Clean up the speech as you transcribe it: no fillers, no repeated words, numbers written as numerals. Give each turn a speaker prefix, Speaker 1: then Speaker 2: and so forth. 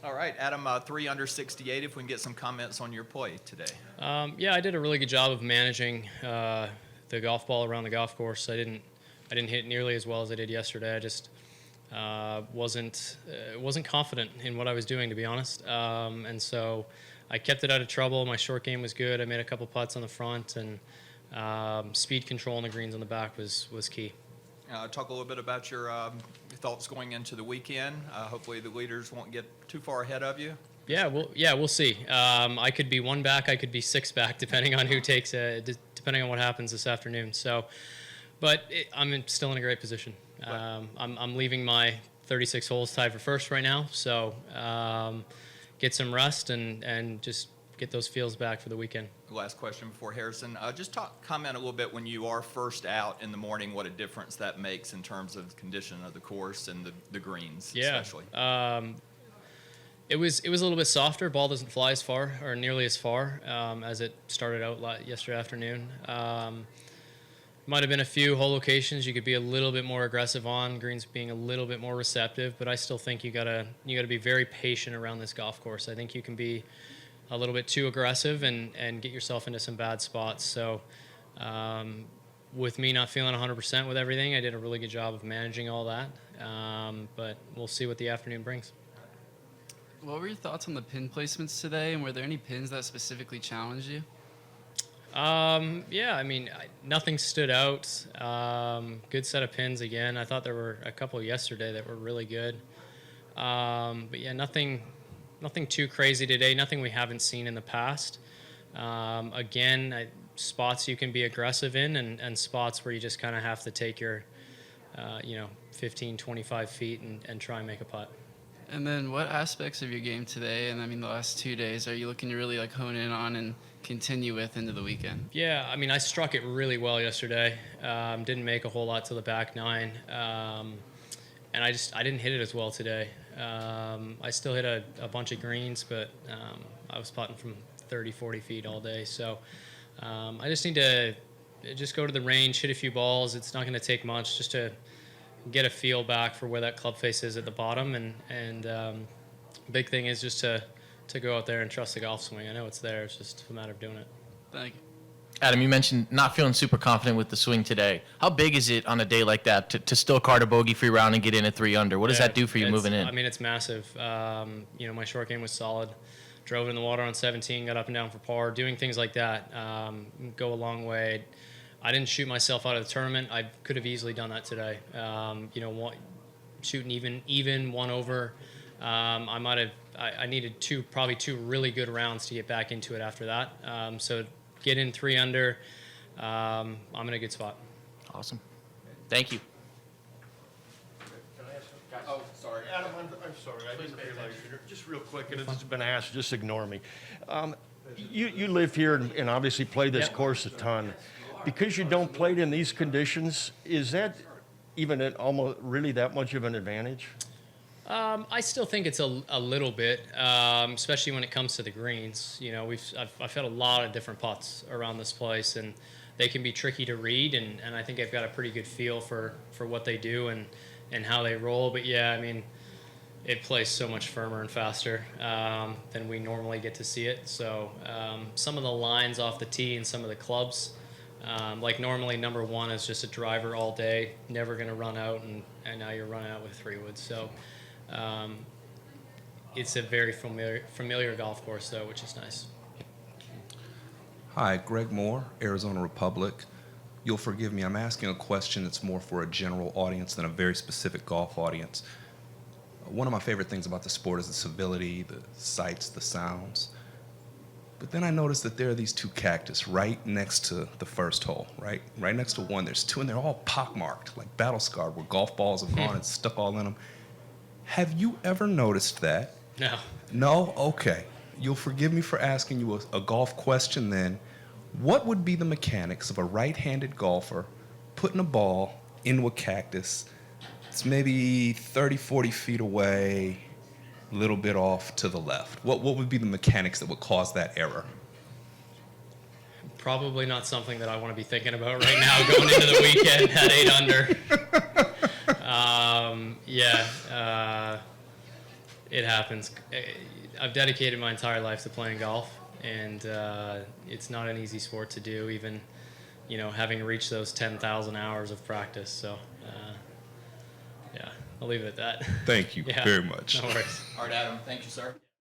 Speaker 1: All right, Adam, 3 under 68, if we can get some comments on your play today.
Speaker 2: Yeah, I did a really good job of managing the golf ball around the golf course. I didn't hit nearly as well as I did yesterday. I just wasn't confident in what I was doing, to be honest. And so I kept it out of trouble. My short game was good. I made a couple putts on the front, and speed control on the greens on the back was key.
Speaker 1: Talk a little bit about your thoughts going into the weekend. Hopefully the leaders won't get too far ahead of you.
Speaker 2: Yeah, we'll see. I could be 1 back, I could be 6 back, depending on who takes depending on what happens this afternoon. So, but I'm still in a great position. I'm leaving my 36 holes tied for first right now. So, get some rest and just get those feels back for the weekend.
Speaker 1: Last question before Harrison. Just comment a little bit when you are first out in the morning, what a difference that makes in terms of the condition of the course and the greens, especially.
Speaker 2: It was a little bit softer. Ball doesn't fly as far or nearly as far as it started out yesterday afternoon. Might have been a few hole locations you could be a little bit more aggressive on, greens being a little bit more receptive, but I still think you gotta be very patient around this golf course. I think you can be a little bit too aggressive and get yourself into some bad spots. So with me not feeling 100% with everything, I did a really good job of managing all that. But we'll see what the afternoon brings.
Speaker 3: What were your thoughts on the pin placements today, and were there any pins that specifically challenged you?
Speaker 2: Yeah, I mean, nothing stood out. Good set of pins again. I thought there were a couple yesterday that were really good. But yeah, nothing too crazy today, nothing we haven't seen in the past. Again, spots you can be aggressive in and spots where you just kind of have to take your, 15, 25 feet and try and make a putt.
Speaker 3: And then what aspects of your game today, and I mean the last 2 days, are you looking to really hone in on and continue with into the weekend?
Speaker 2: Yeah, I mean, I struck it really well yesterday. Didn't make a whole lot to the back 9. And I didn't hit it as well today. I still hit a bunch of greens, but I was putting from 30, 40 feet all day. So I just need to just go to the range, hit a few balls. It's not going to take much just to get a feel back for where that club face is at the bottom. And big thing is just to go out there and trust the golf swing. I know it's there. It's just a matter of doing it.
Speaker 3: Thank you.
Speaker 4: Adam, you mentioned not feeling super confident with the swing today. How big is it on a day like that to still card a bogey-free round and get in at 3 under? What does that do for you moving in?
Speaker 2: I mean, it's massive. My short game was solid. Drove in the water on 17, got up and down for par. Doing things like that go a long way. I didn't shoot myself out of the tournament. I could have easily done that today. Shooting even 1 over. I needed probably two really good rounds to get back into it after that. So get in 3 under. I'm in a good spot.
Speaker 4: Awesome. Thank you.
Speaker 1: Oh, sorry.
Speaker 5: Adam, I'm sorry. I didn't realize you. Just real quick, and it's been asked, just ignore me. You live here and obviously play this course a ton. Because you don't play it in these conditions, is that even almost really that much of an advantage?
Speaker 2: I still think it's a little bit, especially when it comes to the greens. I've had a lot of different putts around this place, and they can be tricky to read. And I think I've got a pretty good feel for what they do and how they roll. But yeah, I mean, it plays so much firmer and faster than we normally get to see it. So some of the lines off the tee and some of the clubs, like normally number 1 is just a driver all day, never going to run out, and now you're running out with 3 woods. So. It's a very familiar golf course, though, which is nice.
Speaker 6: Hi, Greg Moore, Arizona Republic. You'll forgive me, I'm asking a question that's more for a general audience than a very specific golf audience. One of my favorite things about the sport is the civility, the sights, the sounds. But then I noticed that there are these 2 cactus right next to the first hole, right? Right next to 1, there's 2, and they're all pockmarked, like battle scarred, where golf balls have gone and stuck all in them. Have you ever noticed that?
Speaker 2: No.
Speaker 6: No? Okay. You'll forgive me for asking you a golf question then. What would be the mechanics of a right-handed golfer putting a ball into a cactus? It's maybe 30, 40 feet away, a little bit off to the left. What would be the mechanics that would cause that error?
Speaker 2: Probably not something that I want to be thinking about right now going into the weekend at 8 under. It happens. I've dedicated my entire life to playing golf, and it's not an easy sport to do, even, having reached those 10,000 hours of practice. So, yeah, I'll leave it at that.
Speaker 6: Thank you
Speaker 2: Yeah.
Speaker 6: very much.
Speaker 2: No worries.
Speaker 1: All right, Adam. Thank you, sir.